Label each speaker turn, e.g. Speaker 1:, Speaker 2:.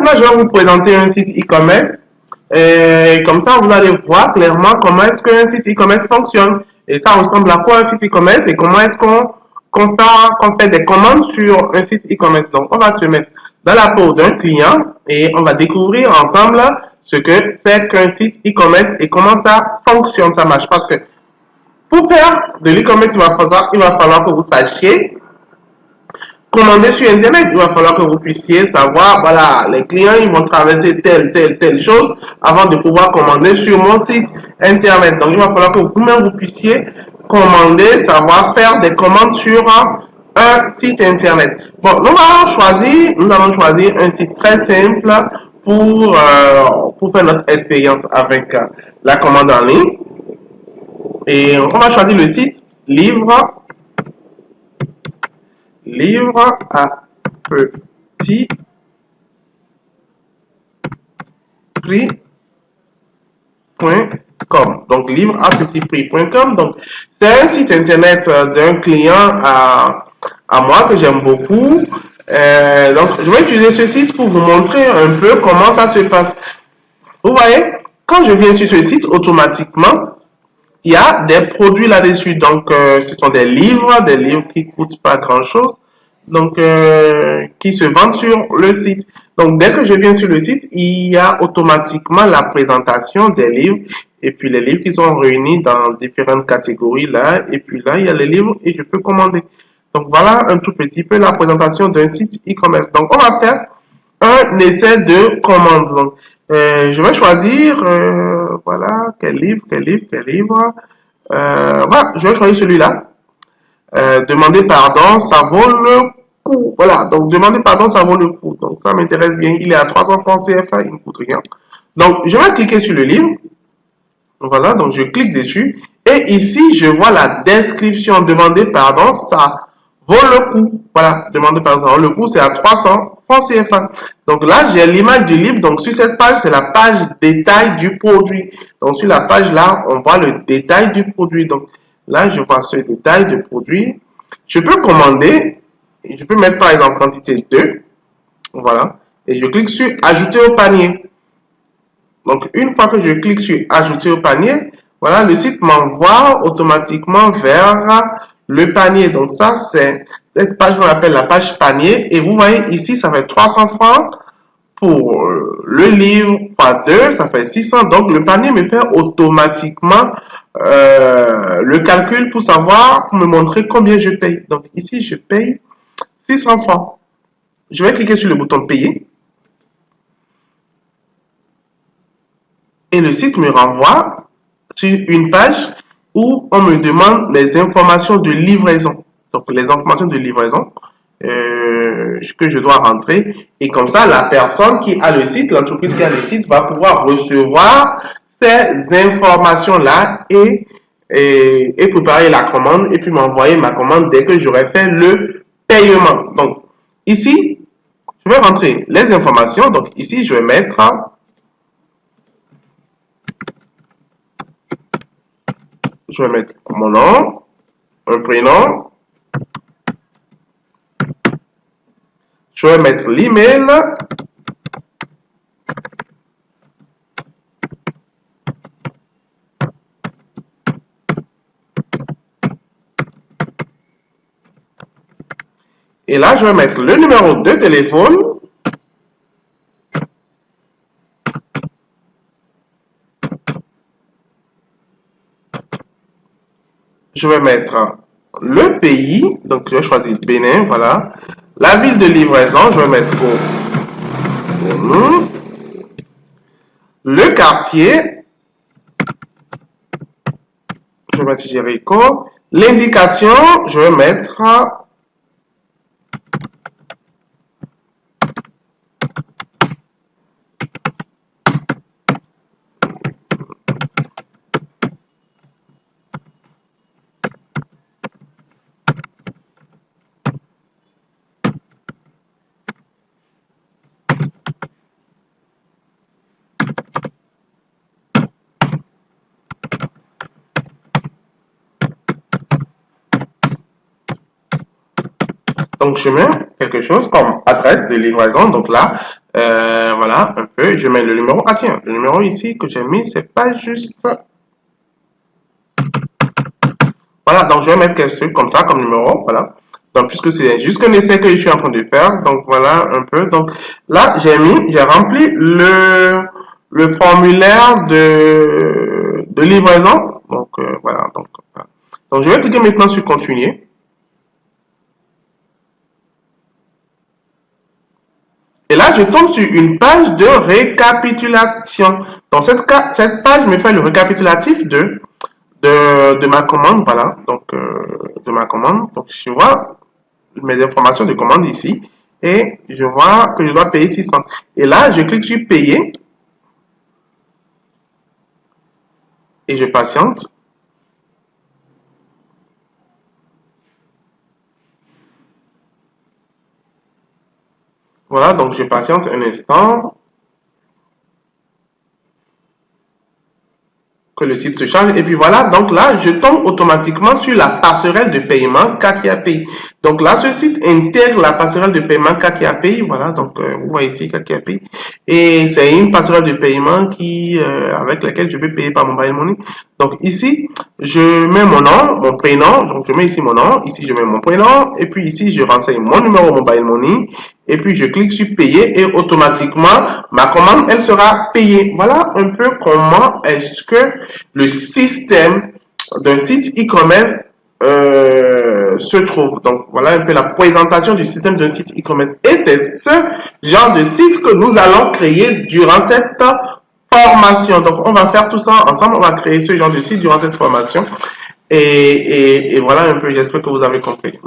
Speaker 1: maintenant, je vais vous présenter un site e-commerce. Et comme ça, vous allez voir clairement comment est-ce qu'un site e-commerce fonctionne. Et ça ressemble à quoi un site e-commerce et comment est-ce qu'on fait des commandes sur un site e-commerce. Donc, on va se mettre dans la peau d'un client et on va découvrir ensemble ce que c'est qu'un site e-commerce et comment ça fonctionne, ça marche. Parce que pour faire de l'e-commerce, il va falloir que vous sachiez commander sur Internet. Il va falloir que vous puissiez savoir, voilà, les clients, ils vont traverser telle chose avant de pouvoir commander sur mon site Internet. Donc, il va falloir que vous-même, vous puissiez commander, savoir faire des commandes sur un site Internet. Bon, nous allons choisir un site très simple pour faire notre expérience avec la commande en ligne. Et on va choisir le site livre à petit prix.com. Donc, livre à petit prix.com. Donc, c'est un site internet d'un client à moi que j'aime beaucoup. Donc, je vais utiliser ce site pour vous montrer un peu comment ça se passe. Vous voyez, quand je viens sur ce site, automatiquement, il y a des produits là-dessus. Donc, ce sont des livres qui coûtent pas grand-chose. Donc, qui se vendent sur le site. Donc, dès que je viens sur le site, il y a automatiquement la présentation des livres. Et puis, les livres qui sont réunis dans différentes catégories là. Et puis là, il y a les livres et je peux commander. Donc, voilà un tout petit peu la présentation d'un site e-commerce. Donc, on va faire un essai de commande. Donc, je vais choisir, voilà, quel livre. Voilà, je vais choisir celui-là. Demander pardon, ça vaut le coup. Voilà, donc demander pardon, ça vaut le coup. Donc, ça m'intéresse bien. Il est à 300 francs CFA, il ne coûte rien. Donc, je vais cliquer sur le livre. Voilà, donc je clique dessus. Et ici, je vois la description. Demander pardon, ça vaut le coup. Voilà, demander pardon, ça vaut le coup, c'est à 300 francs CFA. Donc là, j'ai l'image du livre. Donc sur cette page, c'est la page détail du produit. Donc sur la page là, on voit le détail du produit. Donc là, je vois ce détail du produit. Je peux commander. Et je peux mettre par exemple quantité 2. Voilà. Et je clique sur ajouter au panier. Donc une fois que je clique sur ajouter au panier, voilà, le site m'envoie automatiquement vers le panier. Donc ça, c'est cette page qu'on appelle la page panier. Et vous voyez ici, ça fait 300 francs pour le livre x 2, ça fait 600. Donc le panier me fait automatiquement le calcul pour savoir, pour me montrer combien je paye. Donc ici, je paye 600 francs. Je vais cliquer sur le bouton payer. Et le site me renvoie sur une page où on me demande les informations de livraison. Donc, les informations de livraison que je dois rentrer. Et comme ça, la personne qui a le site, l'entreprise qui a le site, va pouvoir recevoir ces informations-là et préparer la commande et puis m'envoyer ma commande dès que j'aurai fait le paiement. Donc, ici, je vais rentrer les informations. Donc, ici, je vais mettre mon nom, un prénom. Je vais mettre l'email. Et là, je vais mettre le numéro de téléphone. Je vais mettre le pays. Donc, je vais choisir Bénin. Voilà. La ville de livraison, je vais mettre le quartier. Je vais mettre Jéricho. L'indication, je vais mettre donc je mets quelque chose comme adresse de livraison. Donc là, Voilà, un peu. Je mets le numéro. Ah tiens, le numéro ici que j'ai mis, c'est pas juste. Voilà, donc je vais mettre quelque chose comme ça, comme numéro. Voilà. Donc, puisque c'est juste un essai que je suis en train de faire. Donc, voilà un peu. Donc, là, j'ai rempli le formulaire de livraison. Donc, voilà. Voilà. Donc, je vais cliquer maintenant sur continuer. Et là, je tombe sur une page de récapitulation. Donc, cette page me fait le récapitulatif de ma commande. Voilà. Donc, de ma commande. Donc, je vois mes informations de commande ici. Et je vois que je dois payer 600. Et là, je clique sur payer. Et je patiente. Voilà, donc je patiente un instant que le site se charge. Et puis voilà, donc là, je tombe automatiquement sur la passerelle de paiement Kakia Pay. Donc là, ce site intègre la passerelle de paiement Kakia Pay. Voilà, donc vous voyez ici Kakia Pay. Et c'est une passerelle de paiement avec laquelle je peux payer par mobile money. Donc ici, je mets mon nom, mon prénom. Donc je mets ici mon nom. Ici, je mets mon prénom. Et puis ici, je renseigne mon numéro mobile money. Et puis je clique sur payer et automatiquement ma commande elle sera payée. Voilà un peu comment est-ce que le système d'un site e-commerce se trouve. Donc voilà un peu la présentation du système d'un site e-commerce. Et c'est ce genre de site que nous allons créer durant cette formation. Donc on va faire tout ça ensemble. On va créer ce genre de site durant cette formation. Et voilà un peu, j'espère que vous avez compris.